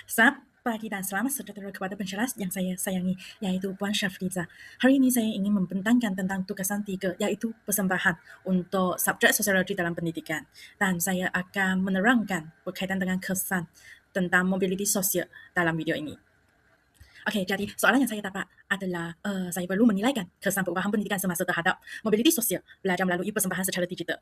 Selamat pagi dan selamat sejahtera kepada penceramah yang saya sayangi, yaitu Puan Syafriza. Hari ini saya ingin membentangkan tentang tugasan 3, yaitu persembahan untuk subjek sosiologi dalam pendidikan. Dan saya akan menerangkan berkaitan dengan kesan tentang mobiliti sosial dalam video ini. Okey, jadi soalan yang saya dapat adalah saya perlu menilaikan kesan perubahan pendidikan semasa terhadap mobiliti sosial belajar melalui persembahan secara digital.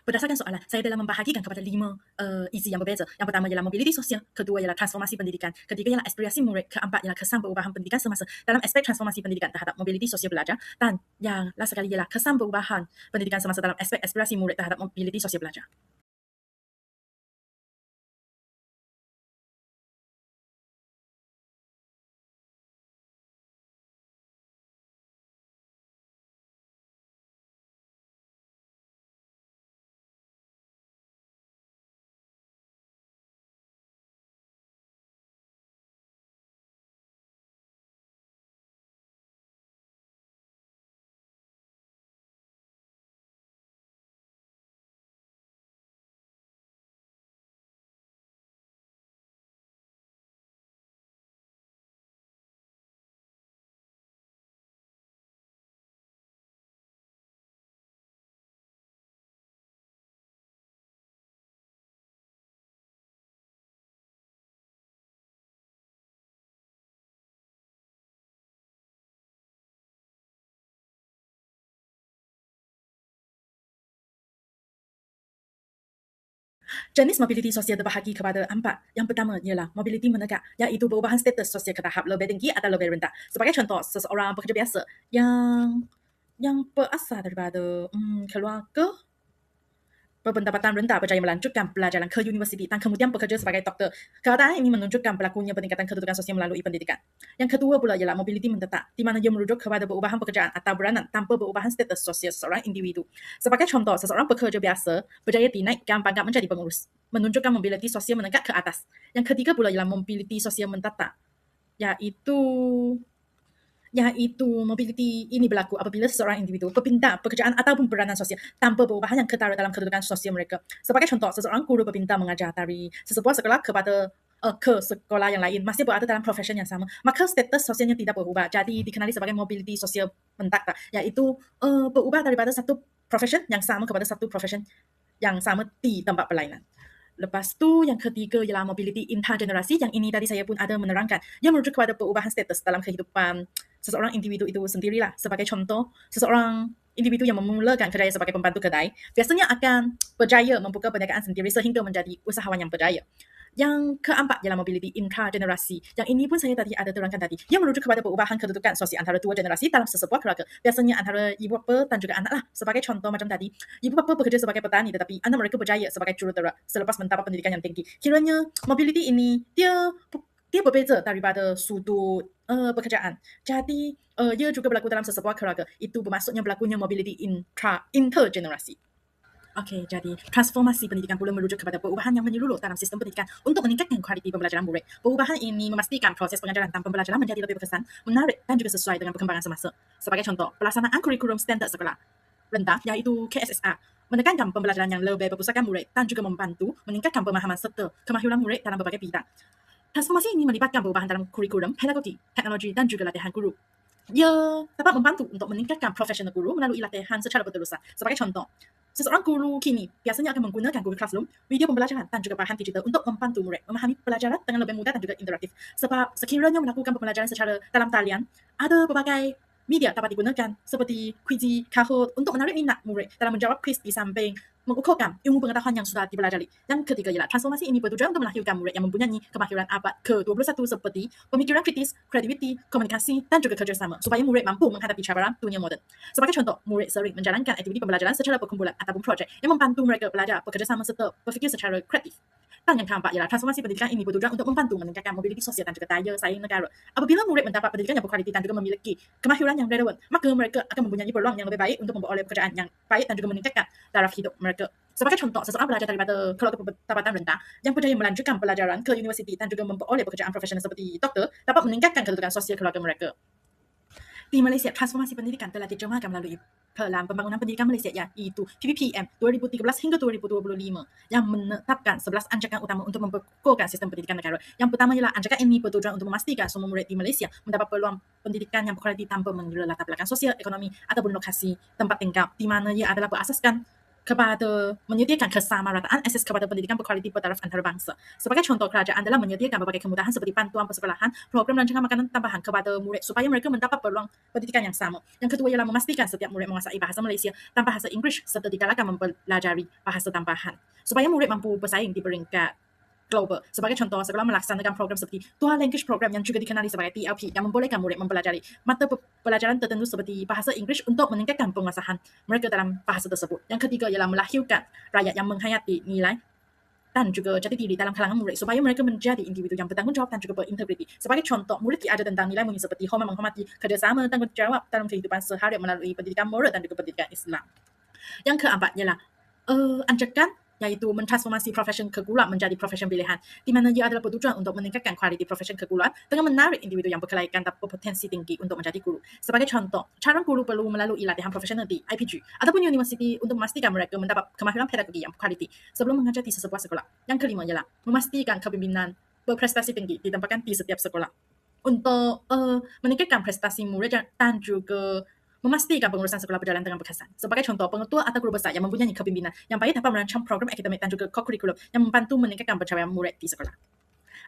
Berdasarkan soalan, saya telah membahagikan kepada 5 isi yang berbeza. Yang pertama ialah mobiliti sosial, kedua ialah transformasi pendidikan, ketiga ialah aspirasi murid, keempat ialah kesan perubahan pendidikan semasa dalam aspek transformasi pendidikan terhadap mobiliti sosial belajar, dan yang last sekali ialah kesan perubahan pendidikan semasa dalam aspek aspirasi murid terhadap mobiliti sosial belajar. Jenis mobiliti sosial terbahagi kepada 4. Yang pertama ialah mobiliti menegak, iaitu perubahan status sosial ke tahap lebih tinggi atau lebih rendah. Sebagai contoh, seseorang pekerja biasa yang berasal daripada keluarga berpendapatan rendah berjaya melanjutkan pelajaran ke universiti dan kemudian bekerja sebagai doktor. Keadaan ini menunjukkan berlakunya peningkatan kedudukan sosial melalui pendidikan. Yang kedua pula ialah mobiliti menetap, di mana ia merujuk kepada perubahan pekerjaan atau beranak tanpa perubahan status sosial seseorang individu. Sebagai contoh, seseorang pekerja biasa berjaya dinaikkan pangkat menjadi pengurus, menunjukkan mobiliti sosial meningkat ke atas. Yang ketiga pula ialah mobiliti sosial menetap, iaitu mobiliti ini berlaku apabila seseorang individu berpindah pekerjaan ataupun peranan sosial tanpa perubahan yang ketara dalam kedudukan sosial mereka. Sebagai contoh, seseorang guru berpindah mengajar dari sesebuah sekolah ke sekolah yang lain masih berada dalam profesi yang sama, maka status sosialnya tidak berubah, jadi dikenali sebagai mobiliti sosial menetap, iaitu berubah daripada satu profesi yang sama kepada satu profesi yang sama di tempat pelayanan. Lepas tu yang ketiga ialah mobiliti intergenerasi, yang ini tadi saya pun ada menerangkan. Ia merujuk kepada perubahan status dalam kehidupan seseorang individu itu sendirilah. Sebagai contoh, seseorang individu yang memulakan kerjaya sebagai pembantu kedai biasanya akan berjaya membuka perniagaan sendiri sehingga menjadi usahawan yang berjaya. Yang keempat ialah mobiliti intragenerasi. Yang ini pun saya tadi ada terangkan tadi. Ia merujuk kepada perubahan kedudukan sosial antara dua generasi dalam sesebuah keluarga. Biasanya antara ibu bapa dan juga anak lah. Sebagai contoh macam tadi, ibu bapa bekerja sebagai petani tetapi anak mereka berjaya sebagai jurutera selepas mendapat pendidikan yang tinggi. Kiranya mobiliti ini dia berbeza daripada sudut pekerjaan. Jadi ia juga berlaku dalam sesebuah keluarga. Itu bermaksudnya berlakunya mobiliti intergenerasi. Okey, jadi transformasi pendidikan pula merujuk kepada perubahan yang menyeluruh dalam sistem pendidikan untuk meningkatkan kualiti pembelajaran murid. Perubahan ini memastikan proses pengajaran dan pembelajaran menjadi lebih berkesan, menarik dan juga sesuai dengan perkembangan semasa. Sebagai contoh, pelaksanaan kurikulum standard sekolah rendah, iaitu KSSR, menekankan pembelajaran yang lebih berpusatkan murid dan juga membantu meningkatkan pemahaman serta kemahiran murid dalam berbagai bidang. Transformasi ini melibatkan perubahan dalam kurikulum, pedagogi, teknologi dan juga latihan guru. Ia dapat membantu untuk meningkatkan profesional guru melalui latihan secara berterusan. Sebagai contoh, seseorang guru kini biasanya akan menggunakan Google Classroom, video pembelajaran dan juga bahan digital untuk membantu murid memahami pelajaran dengan lebih mudah dan juga interaktif. Sebab sekiranya melakukan pembelajaran secara dalam talian, ada berbagai media dapat digunakan seperti Quizy, Kahoot untuk menarik minat murid dalam menjawab kuis di samping mengukuhkan ilmu pengetahuan yang sudah dipelajari. Yang ketiga ialah transformasi ini bertujuan untuk melahirkan murid yang mempunyai kemahiran abad ke-21 seperti pemikiran kritis, kreativiti, komunikasi dan juga kerjasama supaya murid mampu menghadapi cabaran dunia moden. Sebagai contoh, murid sering menjalankan aktiviti pembelajaran secara berkumpulan ataupun projek yang membantu mereka belajar bekerjasama serta berfikir secara kreatif. Dan yang keempat ialah transformasi pendidikan ini bertujuan untuk membantu meningkatkan mobiliti sosial dan juga daya saing negara. Apabila murid mendapat pendidikan yang berkualiti dan juga memiliki kemahiran yang relevan, maka mereka akan mempunyai peluang yang lebih baik untuk memperoleh pekerjaan yang baik dan juga meningkatkan taraf hidup mereka. Sebagai contoh, seseorang belajar daripada keluarga berpendapatan rendah yang berjaya melanjutkan pelajaran ke universiti dan juga memperoleh pekerjaan profesional seperti doktor dapat meningkatkan kedudukan sosial keluarga mereka. Di Malaysia, transformasi pendidikan telah dijemahkan melalui Pelan Pembangunan Pendidikan Malaysia iaitu PPPM 2013 hingga 2025 yang menetapkan 11 anjakan utama untuk memperkuatkan sistem pendidikan negara. Yang pertama ialah anjakan ini bertujuan untuk memastikan semua murid di Malaysia mendapat peluang pendidikan yang berkualiti tanpa mengira latar belakang sosial, ekonomi ataupun lokasi tempat tinggal, di mana ia adalah berasaskan kepada menyediakan kesamarataan akses kepada pendidikan berkualiti bertaraf antarabangsa. Sebagai contoh, kerajaan telah menyediakan berbagai kemudahan seperti bantuan persekolahan, program rancangan makanan tambahan kepada murid supaya mereka mendapat peluang pendidikan yang sama. Yang kedua ialah memastikan setiap murid menguasai bahasa Malaysia tanpa bahasa Inggeris serta digalakkan mempelajari bahasa tambahan supaya murid mampu bersaing di peringkat global. Sebagai contoh, sekolah melaksanakan program seperti Dual Language Program yang juga dikenali sebagai TLP yang membolehkan murid mempelajari mata pelajaran tertentu seperti bahasa Inggeris untuk meningkatkan penguasaan mereka dalam bahasa tersebut. Yang ketiga ialah melahirkan rakyat yang menghayati nilai dan juga jati diri dalam kalangan murid supaya mereka menjadi individu yang bertanggungjawab dan juga berintegriti. Sebagai contoh, murid diajar tentang nilai mulia seperti hormat menghormati, kerjasama, tanggungjawab dalam kehidupan seharian melalui pendidikan moral dan juga pendidikan Islam. Yang keempat ialah anjakan iaitu mentransformasi profesion keguruan menjadi profesion pilihan, di mana ia adalah bertujuan untuk meningkatkan kualiti profesion keguruan dengan menarik individu yang berkelaikan dan berpotensi tinggi untuk menjadi guru. Sebagai contoh, calon guru perlu melalui latihan profesional di IPG ataupun universiti untuk memastikan mereka mendapat kemahiran pedagogi yang berkualiti sebelum mengajar di sebuah sekolah. Yang kelima ialah memastikan kepimpinan berprestasi tinggi ditempatkan di setiap sekolah untuk meningkatkan prestasi murid dan juga memastikan pengurusan sekolah berjalan dengan berkesan. Sebagai contoh, pengetua atau guru besar yang mempunyai kepimpinan yang baik dapat merancang program akademik dan juga co-curriculum yang membantu meningkatkan pencapaian murid di sekolah.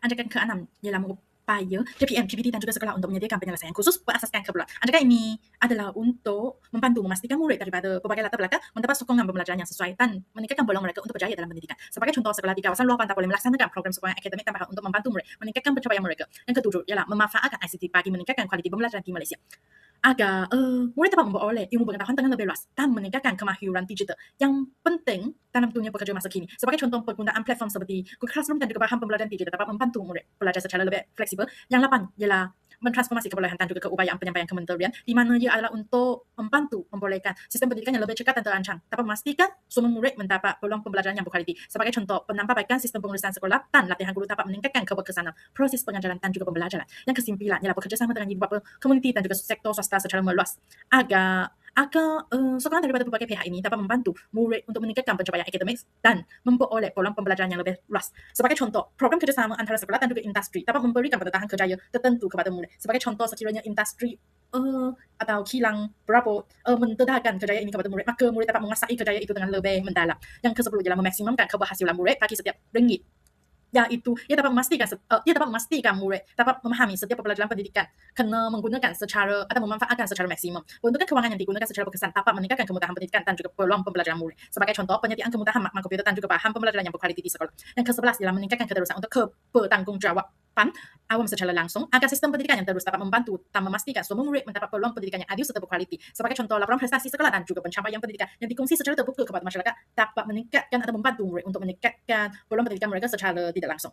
Anjakan keenam ialah mengupaya JPM, PPT dan juga sekolah untuk menyediakan penyelesaian khusus berasaskan keperluan. Anjakan ini adalah untuk membantu memastikan murid daripada berbagai latar belakang mendapat sokongan pembelajaran yang sesuai dan meningkatkan peluang mereka untuk berjaya dalam pendidikan. Sebagai contoh, sekolah di kawasan luar pantai boleh melaksanakan program sokongan akademik tambahan untuk membantu murid meningkatkan pencapaian mereka. Yang ketujuh ialah memanfaatkan ICT bagi meningkatkan kualiti pembelajaran di Malaysia agar murid dapat memperoleh ilmu pengetahuan dengan lebih luas dan meningkatkan kemahiran digital yang penting dalam dunia pekerja masa kini. Sebagai contoh, penggunaan platform seperti Google Classroom dan juga bahan pembelajaran digital dapat membantu murid belajar secara lebih fleksibel. Yang 8 ialah mentransformasi kebolehan dan juga keupayaan penyampaian kementerian, di mana ia adalah untuk membantu membolehkan sistem pendidikan yang lebih cepat dan terancang, dapat memastikan semua murid mendapat peluang pembelajaran yang berkualiti. Sebagai contoh, penambahbaikan sistem pengurusan sekolah dan latihan guru dapat meningkatkan keberkesanan proses pengajaran dan juga pembelajaran. Yang kesembilan ialah bekerjasama dengan beberapa komuniti dan juga sektor swasta secara meluas agar sokongan daripada berbagai pihak ini dapat membantu murid untuk meningkatkan pencapaian akademik dan memperoleh peluang pembelajaran yang lebih luas. Sebagai contoh, program kerjasama antara sekolah dan juga industri dapat memberikan pendataan kerjaya tertentu kepada murid. Sebagai contoh, sekiranya industri atau kilang berapa mendedahkan kerjaya ini kepada murid, maka murid dapat menguasai kerjaya itu dengan lebih mendalam. Yang ke-10 ialah memaksimumkan keberhasilan murid bagi setiap ringgit, iaitu ia dapat memastikan murid dapat memahami setiap pembelajaran pendidikan kena menggunakan secara atau memanfaatkan secara maksimum. Peruntukan kewangan yang digunakan secara berkesan dapat meningkatkan kemudahan pendidikan dan juga peluang pembelajaran murid. Sebagai contoh, penyediaan kemudahan makna komputer dan juga bahan pembelajaran yang berkualiti di sekolah. Yang ke-11 ialah meningkatkan keterusan untuk bertanggungjawab awam secara langsung agar sistem pendidikan yang terus dapat membantu dan memastikan semua murid mendapat peluang pendidikan yang adil serta berkualiti. Sebagai contoh, laporan prestasi sekolah dan juga pencapaian pendidikan yang dikongsi secara terbuka kepada masyarakat dapat meningkatkan atau membantu murid untuk meningkatkan peluang pendidikan mereka secara tidak langsung.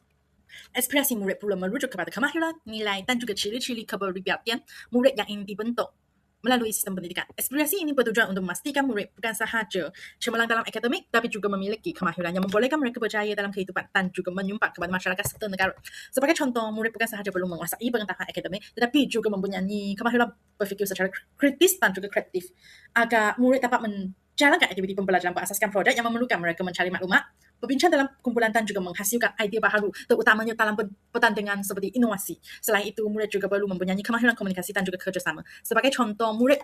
Aspirasi murid pula merujuk kepada kemahiran, nilai dan juga ciri-ciri kepribadian murid yang ingin dibentuk melalui sistem pendidikan. Aspirasi ini bertujuan untuk memastikan murid bukan sahaja cemerlang dalam akademik, tapi juga memiliki kemahiran yang membolehkan mereka berjaya dalam kehidupan dan juga menyumbang kepada masyarakat serta negara. Sebagai contoh, murid bukan sahaja perlu menguasai pengetahuan akademik, tetapi juga mempunyai kemahiran berfikir secara kritis dan juga kreatif agar murid dapat menjalankan aktiviti pembelajaran berasaskan projek yang memerlukan mereka mencari maklumat, berbincang dalam kumpulan dan juga menghasilkan idea baharu, terutamanya dalam pertandingan seperti inovasi. Selain itu, murid juga perlu mempunyai kemahiran komunikasi dan juga kerjasama. Sebagai contoh, murid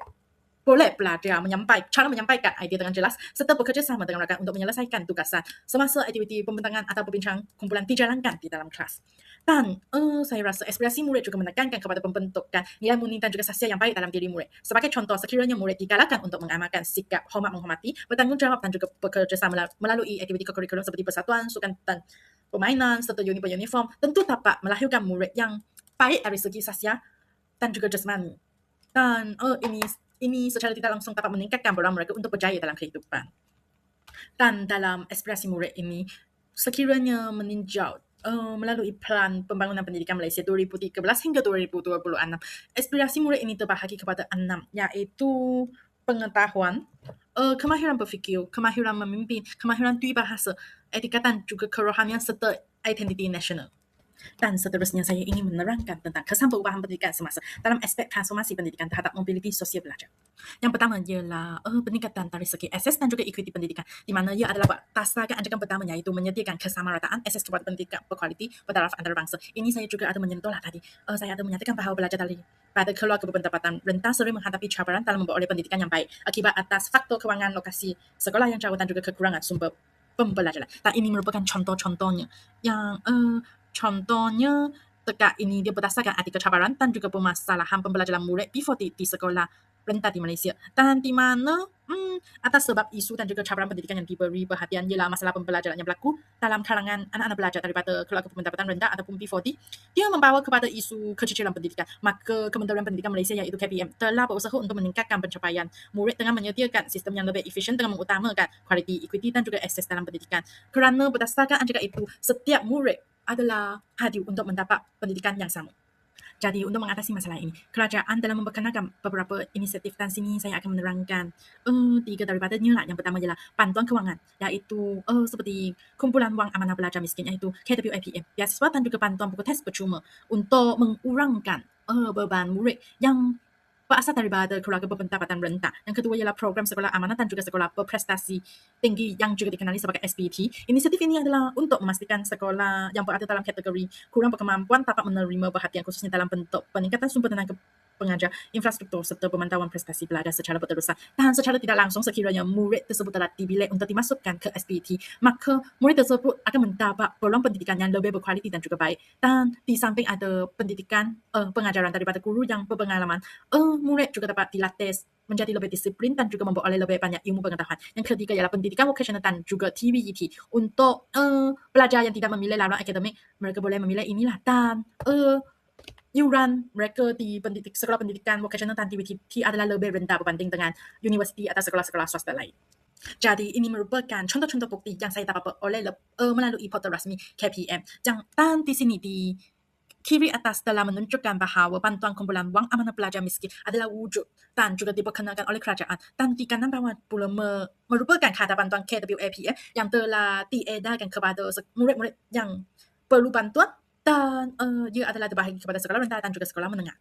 boleh belajar cara menyampaikan idea dengan jelas serta bekerja sama dengan rakan untuk menyelesaikan tugasan semasa aktiviti pembentangan atau berbincang kumpulan dijalankan di dalam kelas. Dan saya rasa aspirasi murid juga menekankan kepada pembentukan nilai murni dan juga sasya yang baik dalam diri murid. Sebagai contoh, sekiranya murid digalakkan untuk mengamalkan sikap hormat menghormati, bertanggungjawab dan juga bekerja sama melalui aktiviti kurikulum seperti persatuan, sukan dan permainan serta uniform, tentu dapat melahirkan murid yang baik dari segi sasya dan juga jasmani. Dan ini secara tidak langsung dapat meningkatkan peluang mereka untuk berjaya dalam kehidupan. Dan dalam aspirasi murid ini, sekiranya meninjau melalui Pelan Pembangunan Pendidikan Malaysia 2013 hingga 2026, aspirasi murid ini terbahagi kepada 6, iaitu pengetahuan, kemahiran berfikir, kemahiran memimpin, kemahiran dui bahasa, etika dan juga kerohanian serta identiti nasional. Dan seterusnya saya ingin menerangkan tentang kesan perubahan pendidikan semasa dalam aspek transformasi pendidikan terhadap mobiliti sosial belajar. Yang pertama ialah peningkatan dari segi akses dan juga ekuiti pendidikan, di mana ia adalah berdasarkan anjakan pertama iaitu menyediakan kesamarataan akses kepada pendidikan berkualiti bertaraf antarabangsa. Ini saya juga ada menyentuhlah tadi. Saya ada menyatakan bahawa belajar dari pada keluarga berpendapatan rentan sering menghadapi cabaran dalam memperoleh pendidikan yang baik akibat atas faktor kewangan lokasi sekolah yang jauh dan juga kekurangan sumber pembelajaran. Dan ini merupakan contoh-contohnya yang contohnya dekat ini dia berdasarkan artikel cabaran dan juga permasalahan pembelajaran murid P40 di sekolah rendah di Malaysia. Dan di mana atas sebab isu dan juga cabaran pendidikan yang diberi perhatian ialah masalah pembelajaran yang berlaku dalam kalangan anak-anak belajar daripada keluarga berpendapatan rendah ataupun P40, dia membawa kepada isu kecicilan pendidikan. Maka Kementerian Pendidikan Malaysia iaitu KPM telah berusaha untuk meningkatkan pencapaian murid dengan menyediakan sistem yang lebih efisien dengan mengutamakan kualiti, equity dan juga akses dalam pendidikan. Kerana berdasarkan anjakan itu, setiap murid adalah hadir untuk mendapat pendidikan yang sama. Jadi untuk mengatasi masalah ini, kerajaan telah memperkenalkan beberapa inisiatif dan sini saya akan menerangkan tiga daripadanya lah. Yang pertama ialah bantuan kewangan, iaitu seperti kumpulan wang amanah pelajar miskin iaitu KWAPM, beasiswa dan juga bantuan buku teks percuma untuk mengurangkan beban murid yang berasal daripada keluarga berpendapatan rendah. Yang kedua ialah program sekolah amanah dan juga sekolah berprestasi tinggi yang juga dikenali sebagai SPT. Inisiatif ini adalah untuk memastikan sekolah yang berada dalam kategori kurang berkemampuan dapat menerima perhatian khususnya dalam bentuk peningkatan sumber tenaga pengajar, infrastruktur serta pemantauan prestasi belajar secara berterusan. Dan secara tidak langsung sekiranya murid tersebut telah dibilih untuk dimasukkan ke SPT, maka murid tersebut akan mendapat peluang pendidikan yang lebih berkualiti dan juga baik. Dan di samping ada pendidikan pengajaran daripada guru yang berpengalaman, murid juga dapat dilatih menjadi lebih disiplin dan juga memperoleh lebih banyak ilmu pengetahuan. Yang ketiga ialah pendidikan vocational dan juga TVET. Untuk pelajar yang tidak memilih laluan akademik, mereka boleh memilih inilah. Dan iuran mereka di sekolah pendidikan vocational dan TVET adalah lebih rendah berbanding dengan universiti atau sekolah-sekolah swasta lain. Jadi ini merupakan contoh-contoh bukti yang saya dapat peroleh melalui portal rasmi KPM. Dan di sini di kiri atas telah menunjukkan bahawa bantuan kumpulan wang amanah pelajar miskin adalah wujud dan juga diperkenalkan oleh kerajaan. Dan di kanan bawah pula merupakan kadar bantuan KWAPM yang telah diedarkan kepada murid-murid yang perlu bantuan dan ia adalah terbahagi kepada sekolah rendah dan juga sekolah menengah.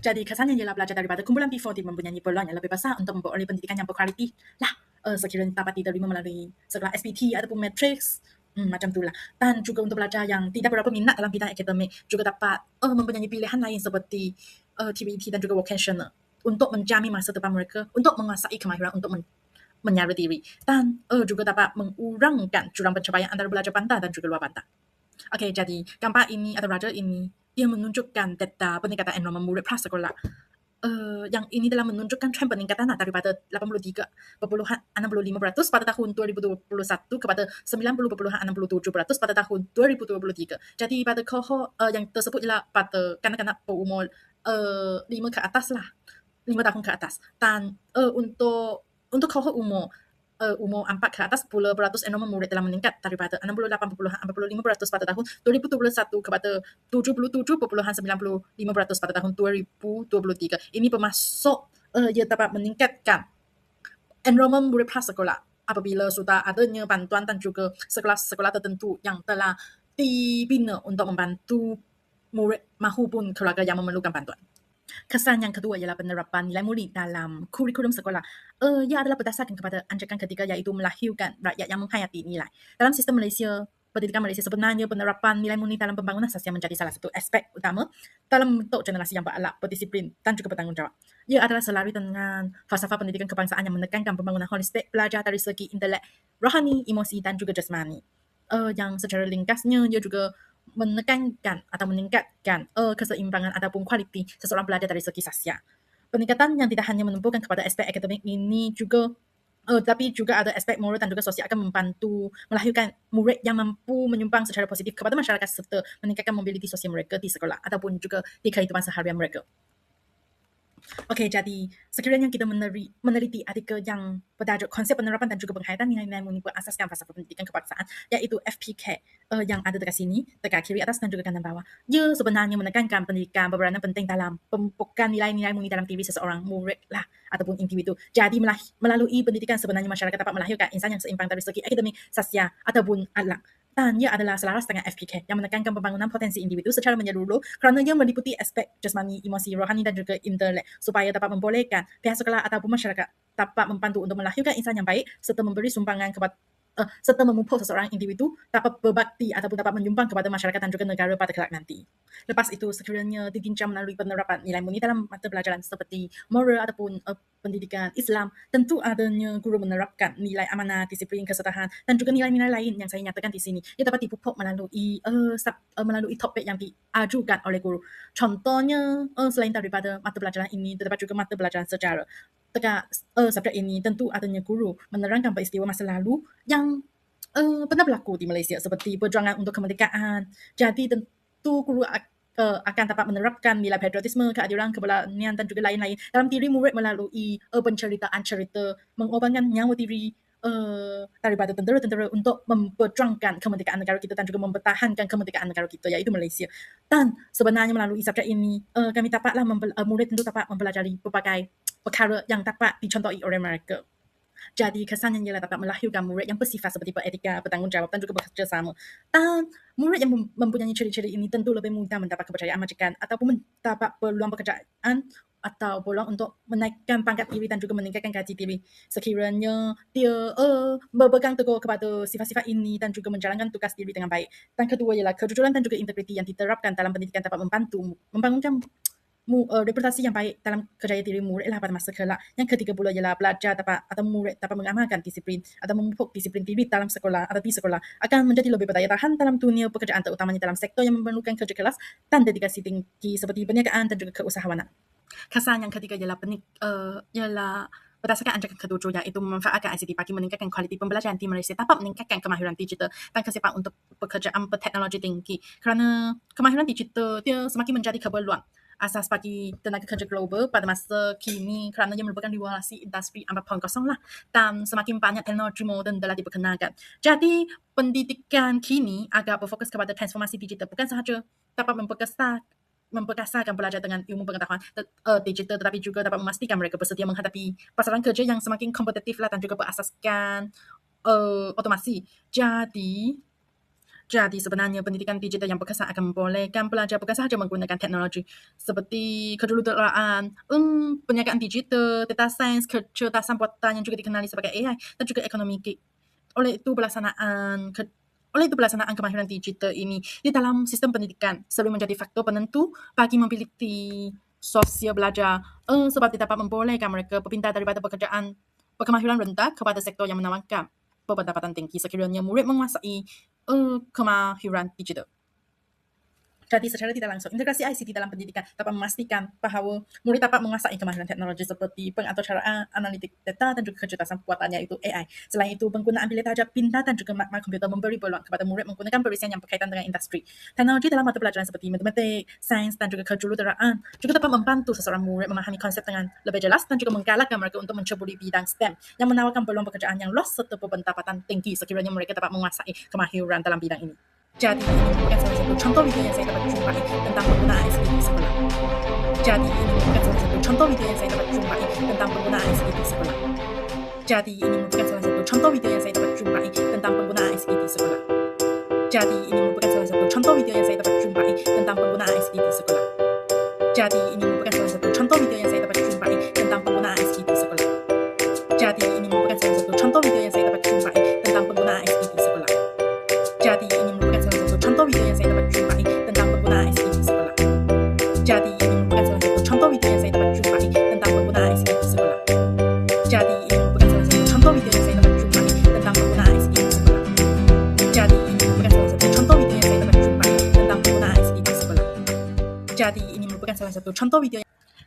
Jadi kesannya ialah belajar daripada kumpulan P40 mempunyai peluang yang lebih besar untuk memperoleh pendidikan yang berkualiti lah. Sekiranya dapat diterima melalui sekolah SPT ataupun matrix, macam itulah. Dan juga untuk pelajar yang tidak berapa minat dalam bidang akademik juga dapat mempunyai pilihan lain seperti TVET dan juga vocational untuk menjamin masa depan mereka, untuk menguasai kemahiran untuk menyara diri dan juga dapat mengurangkan jurang pencapaian antara belajar bandar dan juga luar bandar. Okey, jadi gambar ini atau raja ini dia menunjukkan data peningkatan enrollment murid prasekolah. Yang ini telah menunjukkan trend peningkatan daripada 83.65% pada tahun 2021 kepada 90.67% pada tahun 2023. Jadi pada kohort yang tersebut ialah pada kanak-kanak berumur 5 ke atas lah, 5 tahun ke atas. Dan untuk kohort umur 4 ke atas, pula beratus enrollment murid telah meningkat daripada 68.45% pada tahun 2021 kepada 77.95% pada tahun 2023. Ini bermaksud ia dapat meningkatkan enrollment murid prasekolah apabila sudah adanya bantuan dan juga sekolah-sekolah tertentu yang telah dibina untuk membantu murid mahupun keluarga yang memerlukan bantuan. Kesan yang kedua ialah penerapan nilai murni dalam kurikulum sekolah. Ia adalah berdasarkan kepada anjakan ketiga iaitu melahirkan rakyat yang menghayati nilai. Dalam sistem Malaysia, pendidikan Malaysia sebenarnya penerapan nilai murni dalam pembangunan sosial menjadi salah satu aspek utama dalam membentuk generasi yang berakhlak, berdisiplin dan juga bertanggungjawab. Ia adalah selari dengan falsafah pendidikan kebangsaan yang menekankan pembangunan holistik belajar dari segi intelek, rohani, emosi dan juga jasmani. Yang secara ringkasnya ia juga menekankan atau meningkatkan keseimbangan ataupun kualiti seseorang belajar dari segi sosial. Peningkatan yang tidak hanya menumpukan kepada aspek akademik ini juga tapi juga ada aspek moral dan juga sosial akan membantu melahirkan murid yang mampu menyumbang secara positif kepada masyarakat serta meningkatkan mobiliti sosial mereka di sekolah ataupun juga di kehidupan seharian mereka. Okey, jadi sekiranya kita meneliti artikel yang bertajuk konsep penerapan dan juga penghayatan nilai-nilai murni berasaskan falsafah pendidikan kebangsaan, iaitu FPK yang ada dekat sini, dekat kiri atas dan juga kanan bawah. Ia sebenarnya menekankan pendidikan berperanan penting dalam pemupukan nilai-nilai murni dalam diri seseorang murid lah ataupun individu. Jadi melalui pendidikan sebenarnya masyarakat dapat melahirkan insan yang seimbang dari segi akademik, sosial ataupun akhlak. Dan ia adalah selaras dengan FPK yang menekankan pembangunan potensi individu secara menyeluruh kerana ia meliputi aspek jasmani, emosi, rohani dan juga intelek supaya dapat membolehkan pihak sekolah ataupun masyarakat dapat membantu untuk melahirkan insan yang baik serta memberi sumbangan kepada serta memupuk seseorang individu dapat berbakti ataupun dapat menyumbang kepada masyarakat dan juga negara pada kelak nanti. Lepas itu, sekiranya dibincang melalui penerapan nilai murni dalam mata pelajaran seperti moral ataupun pendidikan Islam, tentu adanya guru menerapkan nilai amanah, disiplin, kesertahan dan juga nilai-nilai lain yang saya nyatakan di sini. Ia dapat dipupuk melalui topik yang diajukan oleh guru. Contohnya, selain daripada mata pelajaran ini, terdapat juga mata pelajaran sejarah. Dekat subjek ini tentu adanya guru menerangkan peristiwa masa lalu yang pernah berlaku di Malaysia seperti perjuangan untuk kemerdekaan. Jadi tentu guru akan dapat menerapkan nilai patriotisme, keadilan, keberanian dan juga lain-lain dalam diri murid melalui penceritaan cerita mengorbankan nyawa diri daripada tentera-tentera untuk memperjuangkan kemerdekaan negara kita dan juga mempertahankan kemerdekaan negara kita, iaitu Malaysia. Dan sebenarnya melalui subjek ini kami dapatlah murid tentu dapat mempelajari berbagai perkara yang dapat dicontohi oleh mereka. Jadi kesannya ialah dapat melahirkan murid yang bersifat seperti beretika, bertanggungjawab dan juga bekerjasama. Dan murid yang mempunyai ciri-ciri ini tentu lebih mudah mendapat kepercayaan majikan ataupun mendapat peluang pekerjaan atau peluang untuk menaikkan pangkat diri dan juga meningkatkan gaji diri. Sekiranya dia berpegang teguh kepada sifat-sifat ini dan juga menjalankan tugas diri dengan baik. Dan kedua ialah kejujuran dan juga integriti yang diterapkan dalam pendidikan dapat membantu membangunkan reputasi yang baik dalam kerjaya diri murid lah pada masa kelak. Yang ketiga pula ialah pelajar dapat atau murid dapat mengamalkan disiplin atau memupuk disiplin diri dalam sekolah atau di sekolah akan menjadi lebih berdaya tahan dalam dunia pekerjaan terutamanya dalam sektor yang memerlukan kerja keras dan dedikasi tinggi seperti perniagaan dan juga keusahawanan. Kesan yang ketiga ialah berdasarkan anjakan ketujuh iaitu memanfaatkan ICT bagi meningkatkan kualiti pembelajaran di Malaysia dapat meningkatkan kemahiran digital dan kesiapan untuk pekerjaan berteknologi tinggi kerana kemahiran digital dia semakin menjadi keperluan asas bagi tenaga kerja global pada masa kini kerana ia merupakan revolusi industri 4.0 lah dan semakin banyak teknologi moden telah diperkenalkan. Jadi pendidikan kini agak berfokus kepada transformasi digital bukan sahaja dapat memperkasarkan pelajar dengan ilmu pengetahuan digital tetapi juga dapat memastikan mereka bersedia menghadapi pasaran kerja yang semakin kompetitif lah dan juga berasaskan otomasi. Jadi sebenarnya pendidikan digital yang berkesan akan membolehkan pelajar bukan sahaja menggunakan teknologi seperti kejuruteraan, perniagaan digital, data science, kecerdasan buatan yang juga dikenali sebagai AI dan juga ekonomi gig. Oleh itu pelaksanaan kemahiran digital ini di dalam sistem pendidikan selalu menjadi faktor penentu bagi mobiliti sosial belajar sebab dapat membolehkan mereka berpindah daripada berkemahiran rendah kepada sektor yang menawarkan pendapatan tinggi sekiranya murid menguasai kemahiran digital. Jadi secara tidak langsung, integrasi ICT dalam pendidikan dapat memastikan bahawa murid dapat menguasai kemahiran teknologi seperti pengaturcaraan analitik data dan juga kecerdasan buatan iaitu AI. Selain itu, penggunaan bilik tajam pintar dan juga makmal komputer memberi peluang kepada murid menggunakan perisian yang berkaitan dengan industri. Teknologi dalam mata pelajaran seperti matematik, sains dan juga kejuruteraan juga dapat membantu seseorang murid memahami konsep dengan lebih jelas dan juga menggalakkan mereka untuk menceburi bidang STEM yang menawarkan peluang pekerjaan yang luas serta berpendapatan tinggi sekiranya mereka dapat menguasai kemahiran dalam bidang ini. Jadi ini merupakan salah satu contoh video yang saya dapat jumpai tentang penggunaan ICT di sekolah. Jadi ini merupakan salah satu contoh video yang saya dapat jumpai tentang penggunaan ICT di sekolah. Jadi ini merupakan salah satu contoh video yang saya dapat jumpai tentang penggunaan ICT di sekolah. Jadi ini merupakan salah satu contoh video yang saya dapat jumpai tentang penggunaan ICT di sekolah. Jadi ini merupakan salah satu contoh video yang saya dapat jumpai tentang penggunaan ICT di sekolah. Jadi ini merupakan salah satu contoh video yang saya dapat jumpai tentang penggunaan ICT di sekolah. Jadi ini merupakan salah satu contoh video yang saya dapat jumpai tentang penggunaan ICT di sekolah. Jadi ini merupakan salah satu contoh video yang saya dapat jumpai tentang penggunaan ICT di sekolah. Jadi ini merupakan salah satu contoh video yang saya dapat jumpai tentang penggunaan ICT di sekolah. Jadi ini merupakan salah satu contoh video yang saya dapat jumpai tentang penggunaan ICT di sekolah. Jadi ini merupakan salah satu contoh video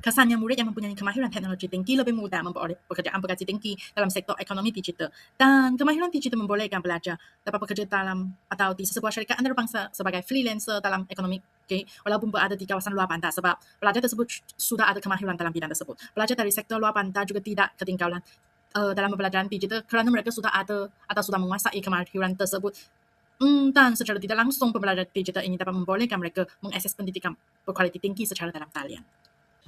kesannya murid yang mempunyai kemahiran teknologi tinggi lebih mudah memperoleh pekerjaan bergaji tinggi dalam sektor ekonomi digital. Dan kemahiran digital membolehkan pelajar dapat bekerja dalam atau di sebuah syarikat antarabangsa sebagai freelancer dalam ekonomi walaupun berada di kawasan luar pantai sebab pelajar tersebut sudah ada kemahiran dalam bidang tersebut. Pelajar dari sektor luar pantai juga tidak ketinggalan dalam pembelajaran digital kerana mereka sudah ada atau sudah menguasai kemahiran tersebut. Dan secara tidak langsung pembelajaran digital ini dapat membolehkan mereka mengakses pendidikan berkualiti tinggi secara dalam talian.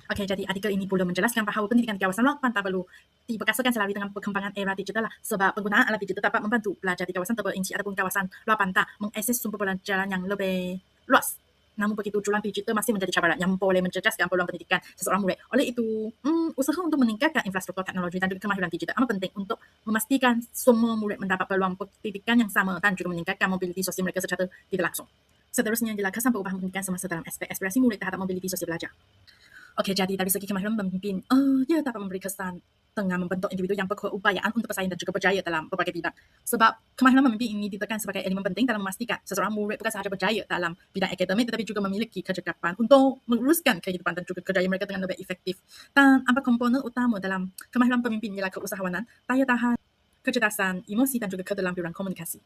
Okey, jadi artikel ini pula menjelaskan bahawa pendidikan di kawasan luar pantai perlu diperkasakan selaras dengan perkembangan era digital lah. Sebab penggunaan alat digital dapat membantu pelajar di kawasan terperinci ataupun kawasan luar pantai mengakses sumber pelajaran yang lebih luas. Namun begitu, jualan digital masih menjadi cabaran yang boleh mencerdaskan peluang pendidikan seseorang murid. Oleh itu, usaha untuk meningkatkan infrastruktur teknologi dan juga kemahiran digital amat penting untuk memastikan semua murid mendapat peluang pendidikan yang sama dan juga meningkatkan mobiliti sosial mereka secara tidak langsung. Seterusnya adalah kesan perubahan pendidikan semasa dalam aspek aspirasi murid terhadap mobiliti sosial belajar. Okey, jadi dari segi kemahiran pemimpin, ia dapat memberi kesan tengah membentuk individu yang berkeupayaan untuk bersaing dan juga berjaya dalam berbagai bidang. Sebab kemahiran pemimpin ini ditekan sebagai elemen penting dalam memastikan seseorang murid bukan sahaja berjaya dalam bidang akademik tetapi juga memiliki kecekapan untuk menguruskan kehidupan dan juga kerjaya mereka dengan lebih efektif. Dan apa komponen utama dalam kemahiran pemimpin ialah keusahawanan, daya tahan, kecerdasan, emosi dan juga keterampilan komunikasi.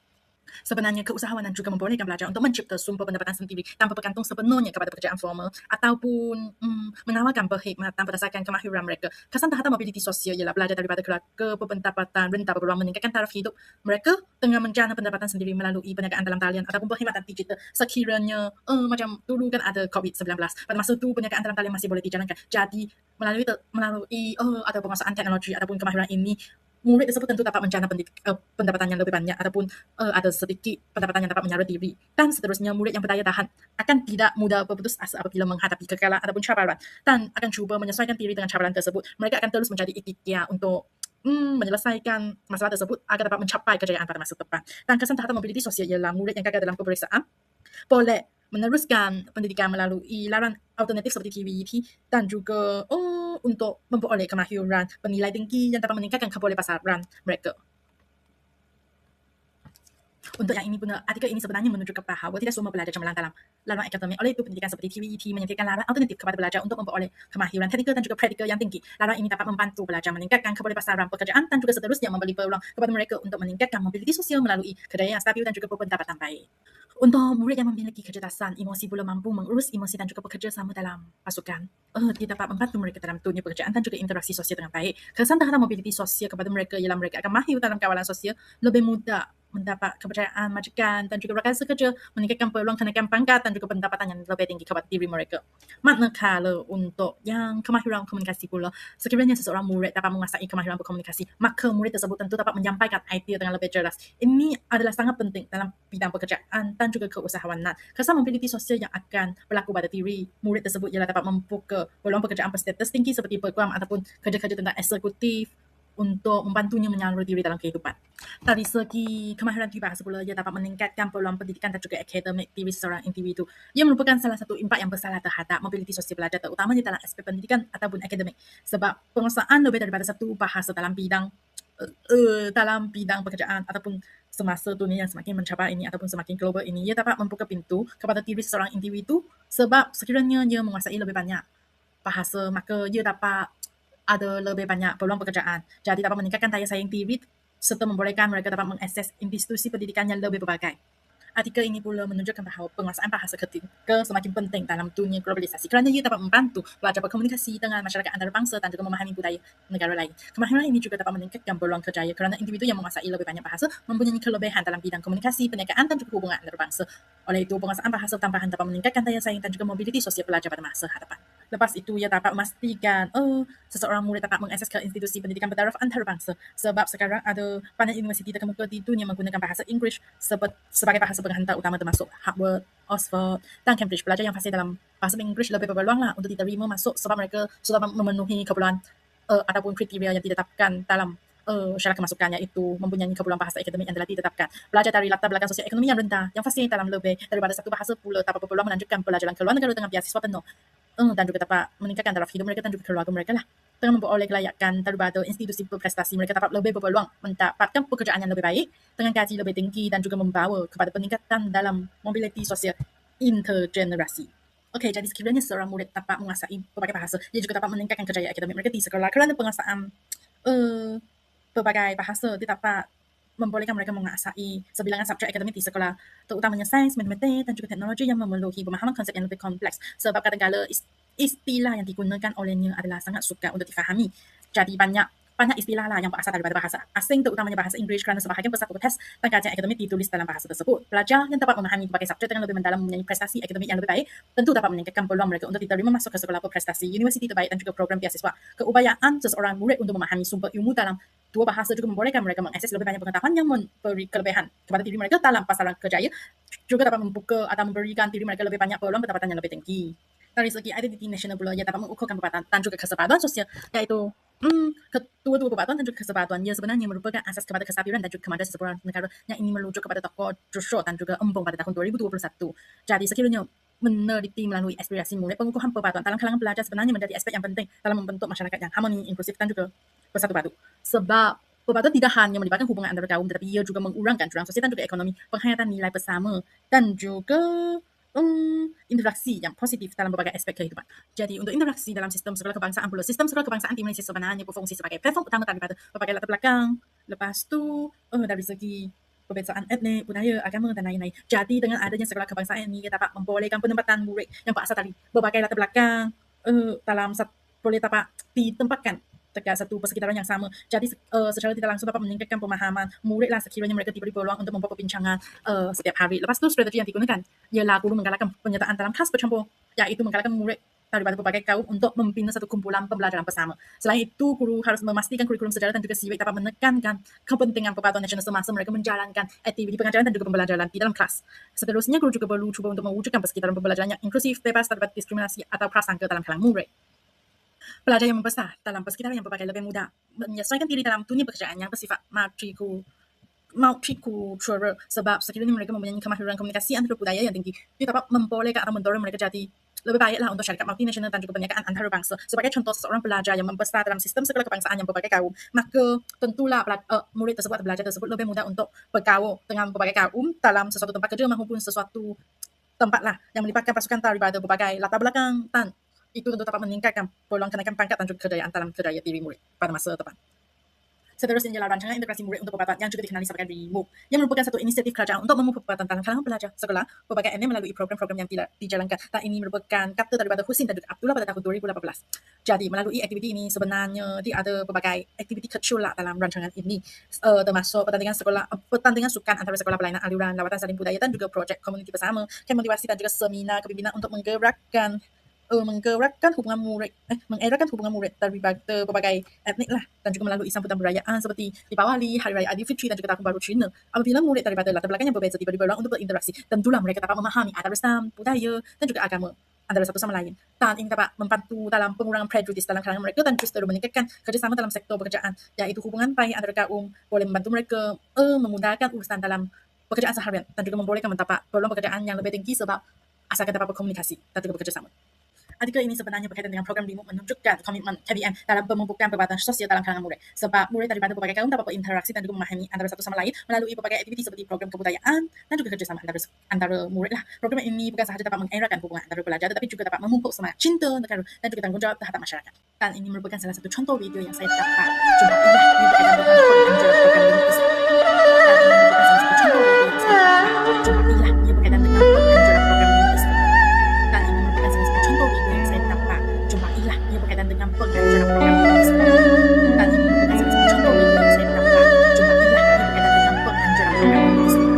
Sebenarnya keusahawanan juga membolehkan pelajar untuk mencipta sumber pendapatan sendiri tanpa bergantung sepenuhnya kepada pekerjaan formal ataupun menawarkan perkhidmatan berdasarkan kemahiran mereka. Kesan terhadap mobiliti sosial ialah belajar daripada keluarga berpendapatan rendah berpeluang meningkatkan taraf hidup mereka dengan menjana pendapatan sendiri melalui perniagaan dalam talian ataupun perkhidmatan digital. Sekiranya macam dulu kan ada COVID-19, pada masa itu perniagaan dalam talian masih boleh dijalankan. Jadi melalui ada penguasaan teknologi ataupun kemahiran ini, murid tersebut tentu dapat menjana pendapatan yang lebih banyak ataupun ada sedikit pendapatan yang dapat menyara diri. Dan seterusnya, murid yang berdaya tahan akan tidak mudah berputus asa apabila menghadapi kegagalan ataupun cabaran dan akan cuba menyesuaikan diri dengan cabaran tersebut. Mereka akan terus menjadi ikhtiar untuk menyelesaikan masalah tersebut agar dapat mencapai kejayaan pada masa depan. Dan kesan terhadap mobiliti sosial ialah murid yang gagal dalam peperiksaan boleh meneruskan pendidikan melalui laran alternatif seperti TVET dan juga untuk memperoleh kemahiran bernilai tinggi yang dapat meningkatkan kebolehpasaran mereka. Untuk yang ini pun, artikel ini sebenarnya menunjukkan bahawa tidak semua pelajar cemerlang dalam laluan akademik. Oleh itu, pendidikan seperti TVET menyediakan laluan alternatif kepada pelajar untuk memperoleh kemahiran teknikal dan juga praktikal yang tinggi. Laluan ini dapat membantu pelajar meningkatkan kebolehpasaran pekerjaan dan juga seterusnya memberi peluang kepada mereka untuk meningkatkan mobiliti sosial melalui kerjaya yang stabil dan juga berpendapatan baik. Untuk murid yang memiliki kecerdasan emosi pula mampu mengurus emosi dan juga bekerja sama dalam pasukan, dia dapat membantu mereka dalam dunia pekerjaan dan juga interaksi sosial dengan baik. Kesan terhadap mobiliti sosial kepada mereka ialah mereka akan mahir dalam kawalan sosial, lebih mudah mendapat kepercayaan majikan dan juga rakan sekerja, meningkatkan peluang kenaikan pangkat dan juga pendapatan yang lebih tinggi kepada diri mereka. Manakala untuk yang kemahiran komunikasi pula, sekiranya seseorang murid dapat menguasai kemahiran berkomunikasi, maka murid tersebut tentu dapat menyampaikan idea dengan lebih jelas. Ini adalah sangat penting dalam bidang pekerjaan dan juga keusahawanan. Kesan mobiliti sosial yang akan berlaku pada diri murid tersebut ialah dapat membuka peluang pekerjaan berstatus tinggi seperti program ataupun kerja-kerja tentang eksekutif untuk membantunya menyalur diri dalam kehidupan. Dari segi kemahiran bahasa pula, ia dapat meningkatkan peluang pendidikan dan juga akademik diri seorang individu. Ia merupakan salah satu impak yang besar terhadap mobiliti sosial pelajar, terutamanya dalam aspek pendidikan ataupun akademik. Sebab penguasaan lebih daripada satu bahasa dalam bidang pekerjaan ataupun semasa dunia yang semakin mencabar ini ataupun semakin global ini, ia dapat membuka pintu kepada diri seorang individu. Sebab sekiranya ia menguasai lebih banyak bahasa, maka ia dapat ada lebih banyak peluang pekerjaan. Jadi dapat meningkatkan daya saing diri serta membolehkan mereka dapat mengakses institusi pendidikan yang lebih berbagai. Artikel ini pula menunjukkan bahawa penguasaan bahasa ketika semakin penting dalam dunia globalisasi kerana ia dapat membantu pelajar berkomunikasi dengan masyarakat antarabangsa dan juga memahami budaya negara lain. Kemahiran ini juga dapat meningkatkan peluang kerjaya kerana individu yang menguasai lebih banyak bahasa mempunyai kelebihan dalam bidang komunikasi, perniagaan dan juga hubungan antarabangsa. Oleh itu, penguasaan bahasa tambahan dapat meningkatkan daya saing dan juga mobiliti sosial pelajar pada masa hadapan. Lepas itu, ia dapat memastikan seseorang murid dapat mengakses ke institusi pendidikan bertaraf antarabangsa sebab sekarang ada banyak universiti terkemuka di dunia menggunakan bahasa Inggeris sebagai bahasa penghantar utama termasuk Harvard, Oxford dan Cambridge. Pelajar yang fasih dalam bahasa Inggeris lebih berpeluang lah untuk diterima masuk sebab mereka sudah memenuhi keperluan ataupun kriteria yang ditetapkan dalam syarat kemasukan, iaitu mempunyai keperluan bahasa akademik yang telah ditetapkan. Pelajar dari latar belakang sosial ekonomi yang rendah yang fasih dalam lebih daripada satu bahasa pula dapat berpeluang melanjutkan pelajaran ke luar negara dengan beasiswa penuh dan juga dapat meningkatkan taraf hidup mereka dan juga keluarga mereka lah. Dengan memperoleh kelayakan daripada institusi berprestasi, mereka dapat lebih berpeluang mendapatkan pekerjaan yang lebih baik dengan gaji lebih tinggi dan juga membawa kepada peningkatan dalam mobiliti sosial intergenerasi. Okey, jadi sekiranya seorang murid dapat menguasai berbagai bahasa, ia juga dapat meningkatkan kejayaan akademik mereka di sekolah kerana penguasaan berbagai bahasa dia dapat membolehkan mereka menguasai sebilangan subjek akademik di sekolah, terutamanya sains, matematik dan juga teknologi yang memerlukan pemahaman konsep yang lebih kompleks sebab kadang-kadang istilah yang digunakan olehnya adalah sangat sukar untuk difahami. Jadi banyak banyak istilah lah yang berasal daripada bahasa asing, terutamanya bahasa Inggeris, kerana sebahagian besar tugas dan kajian akademik ditulis dalam bahasa tersebut. Pelajar yang dapat memahami berbagai subjek dengan lebih mendalam mempunyai prestasi akademik yang lebih baik, tentu dapat meningkatkan peluang mereka untuk diterima masuk ke sekolah berprestasi, universiti terbaik dan juga program beasiswa. Keupayaan seseorang murid untuk memahami sumber ilmu dalam dua bahasa juga membolehkan mereka mengakses lebih banyak pengetahuan yang memberi kelebihan kepada diri mereka dalam pasaran kerjaya, juga dapat membuka atau memberikan diri mereka lebih banyak peluang pendapatan yang lebih tinggi. Dari segi identiti nasional pula, ia dapat mengukurkan perpaduan dan juga kesepakatan sosial, iaitu kedua-dua perpaduan dan juga kesepakatan ia sebenarnya merupakan asas kepada kestabilan dan juga kemajuan sesebuah negara yang ingin meluncur kepada tokoh Joshua dan juga embung pada tahun 2021. Jadi sekiranya meneliti melalui aspirasi murid, pengukuhan perpaduan dalam kalangan pelajar sebenarnya menjadi aspek yang penting dalam membentuk masyarakat yang harmoni, inklusif dan juga bersatu padu. Sebab perpaduan tidak hanya melibatkan hubungan antara kaum, tetapi ia juga mengurangkan jurang sosial dan juga ekonomi, penghayatan nilai bersama dan juga interaksi yang positif dalam berbagai aspek kehidupan. Jadi untuk interaksi dalam sistem sekolah kebangsaan pula, sistem sekolah kebangsaan di Malaysia sebenarnya berfungsi sebagai platform utama daripada berbagai latar belakang. Lepas tu dari segi perbezaan etnik, budaya, agama dan lain-lain. Jadi dengan adanya sekolah kebangsaan ini, ia dapat membolehkan penempatan murid yang berasal dari berbagai latar belakang dalam boleh dapat ditempatkan dekat satu persekitaran yang sama. Jadi secara tidak langsung dapat meningkatkan pemahaman murid lah sekiranya mereka diberi peluang untuk membuat perbincangan setiap hari. Lepas tu strategi yang digunakan ialah guru menggalakkan penyertaan dalam kelas bercampur, iaitu menggalakkan murid daripada berbagai kaum untuk membina satu kumpulan pembelajaran bersama. Selain itu, guru harus memastikan kurikulum sejarah dan juga civic dapat menekankan kepentingan perpaduan nasional semasa mereka menjalankan aktiviti pengajaran dan juga pembelajaran di dalam kelas. Seterusnya, guru juga perlu cuba untuk mewujudkan persekitaran pembelajaran yang inklusif, bebas daripada diskriminasi atau prasangka dalam kalangan murid. Pelajar yang membesar dalam persekitaran yang berbagai lebih mudah menyesuaikan diri dalam dunia pekerjaan yang bersifat multikultural, sebab sekiranya mereka mempunyai kemahiran komunikasi antara budaya yang tinggi, ia dapat membolehkan atau mendorong mereka jadi lebih baiklah untuk syarikat multinasional dan juga perniagaan antarabangsa. Sebagai contoh, seorang pelajar yang membesar dalam sistem sekolah kebangsaan yang berbagai kaum, maka tentulah murid tersebut atau pelajar tersebut lebih mudah untuk bergaul dengan berbagai kaum dalam sesuatu tempat kerja maupun sesuatu tempat lah yang melibatkan pasukan daripada berbagai latar belakang, dan itu tentu dapat meningkatkan peluang kenaikan pangkat dan juga kejayaan dalam kerjaya diri murid pada masa depan. Seterusnya ialah rancangan integrasi murid untuk perpaduan yang juga dikenali sebagai REMOVE, yang merupakan satu inisiatif kerajaan untuk memupuk perpaduan dalam kalangan pelajar sekolah berbagai etnik melalui program-program yang dijalankan. Dan ini merupakan kata daripada Husin dan juga Abdullah pada tahun 2018. Jadi melalui aktiviti ini sebenarnya ada berbagai aktiviti kecil lah dalam rancangan ini, termasuk pertandingan sukan antara sekolah pelayanan aliran, lawatan saling budaya dan juga projek komuniti bersama, kamp motivasi dan juga seminar kepimpinan untuk menggerakkan hubungan murid daripada berbagai etnik lah, dan juga melalui sambutan perayaan seperti Deepawali, Hari Raya Aidilfitri dan juga Tahun Baru Cina. Apabila murid daripada latar belakang yang berbeza diberi peluang untuk berinteraksi, tentulah mereka dapat memahami adat Islam, budaya dan juga agama antara satu sama lain. Dan ini dapat membantu dalam pengurangan prejudis dalam kalangan mereka dan justru meningkatkan kerjasama dalam sektor pekerjaan, iaitu hubungan baik antara kaum boleh membantu mereka memudahkan urusan dalam pekerjaan seharian dan juga membolehkan mendapat peluang pekerjaan yang lebih tinggi sebab asalkan dapat berkomunikasi dan juga bekerjasama. Artikel ini sebenarnya berkaitan dengan program REMOVE menunjukkan komitmen KBM dalam pemupukan perpaduan sosial dalam kalangan murid, sebab murid daripada berbagai kaum dapat berinteraksi dan juga memahami antara satu sama lain melalui berbagai aktiviti seperti program kebudayaan dan juga kerjasama antara murid lah. Program ini bukan sahaja dapat mengeratkan hubungan antara pelajar, tetapi juga dapat memupuk semangat cinta negara dan juga tanggungjawab terhadap masyarakat. Dan ini merupakan salah satu contoh video yang saya dapat jumpa ia berkaitan dengan program REMOVE tersebut. Dan ini merupakan salah satu contoh video yang saya dapat jumpa ia berkaitan dengan penganjuran program REMOVE tersebut. Dan ini merupakan salah satu contoh video yang saya dapat jumpa ia berkaitan dengan penganjuran program REMOVE tersebut.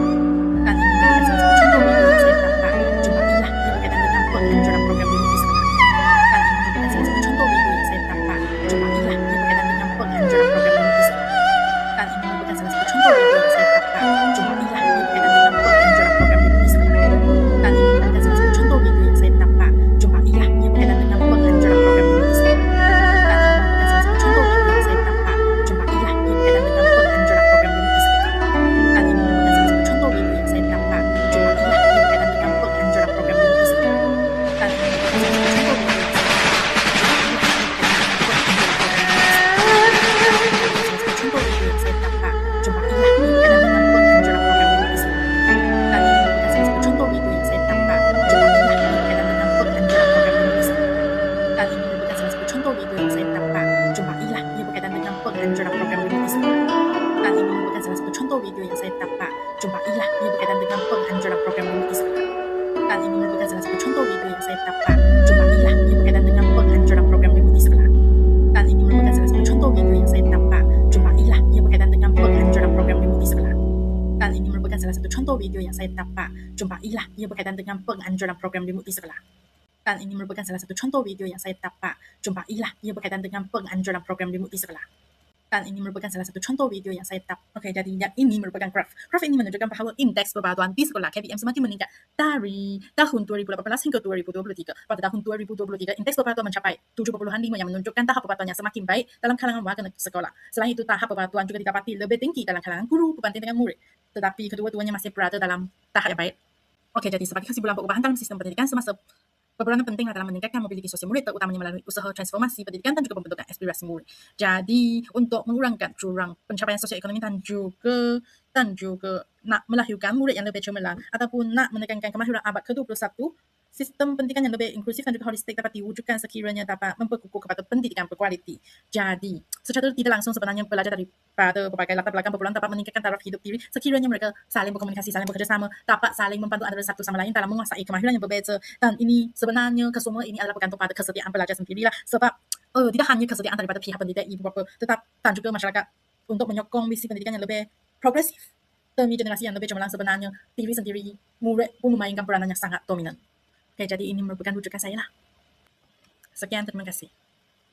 Dan ini merupakan salah satu contoh video yang saya dapat jumpa ia berkaitan dengan penganjuran program REMOVE tersebut. Dan ini merupakan salah satu contoh video yang saya dapat jumpa ia berkaitan dengan penganjuran program REMOVE tersebut. Dan ini merupakan salah satu contoh video yang saya dapat jumpa ia berkaitan dengan penganjuran program REMOVE tersebut. Dan ini merupakan salah satu contoh video yang saya dapat jumpa ia berkaitan dengan penganjuran program REMOVE tersebut. contoh video yang saya dapat jumpailah. Ia berkaitan dengan penganjuran program remote di sekolah. Dan ini merupakan salah satu contoh video yang saya dapat jumpailah. Ia berkaitan dengan penganjuran program remote di sekolah. Dan ini merupakan salah satu contoh video yang saya dapat. Okey, jadi yang ini merupakan graf. Graf ini menunjukkan bahawa indeks perbatuan di sekolah KPM semakin meningkat dari tahun 2018 hingga 2023. Pada tahun 2023, indeks perbatuan mencapai 7.5 yang menunjukkan tahap perbatuan yang semakin baik dalam kalangan warga sekolah. Selain itu, tahap perbatuan juga didapati lebih tinggi dalam kalangan guru berbanding dengan murid. Tetapi kedua-duanya masih berada dalam tahap yang baik. Okey, jadi sebagai kesimpulan perubahan dalam sistem pendidikan semasa berperanan penting dalam meningkatkan mobiliti sosial murid, terutamanya melalui usaha transformasi pendidikan dan juga pembentukan aspirasi murid. Jadi, untuk mengurangkan jurang pencapaian sosial ekonomi dan juga nak melahirkan murid yang lebih cemerlang ataupun nak menekankan kemahiran abad ke-21, sistem pendidikan yang lebih inklusif dan juga holistik dapat diwujudkan sekiranya dapat memperkukuh kepada pendidikan berkualiti. Jadi, secara tidak langsung sebenarnya pelajar daripada berbagai latar belakang perbulan dapat meningkatkan taraf hidup diri sekiranya mereka saling berkomunikasi, saling bekerjasama, dapat saling membantu antara satu sama lain dalam menguasai kemahiran yang berbeza. Dan ini sebenarnya kesemua ini adalah bergantung pada kesediaan pelajar sendirilah, sebab tidak hanya kesediaan daripada pihak pendidik ibu bapa, dan juga masyarakat untuk menyokong misi pendidikan yang lebih progresif demi generasi yang lebih cemerlang. Sebenarnya diri sendiri murid pun memainkan peranan yang sangat dominan. Okey, jadi ini merupakan rujukan saya lah. Sekian, terima kasih.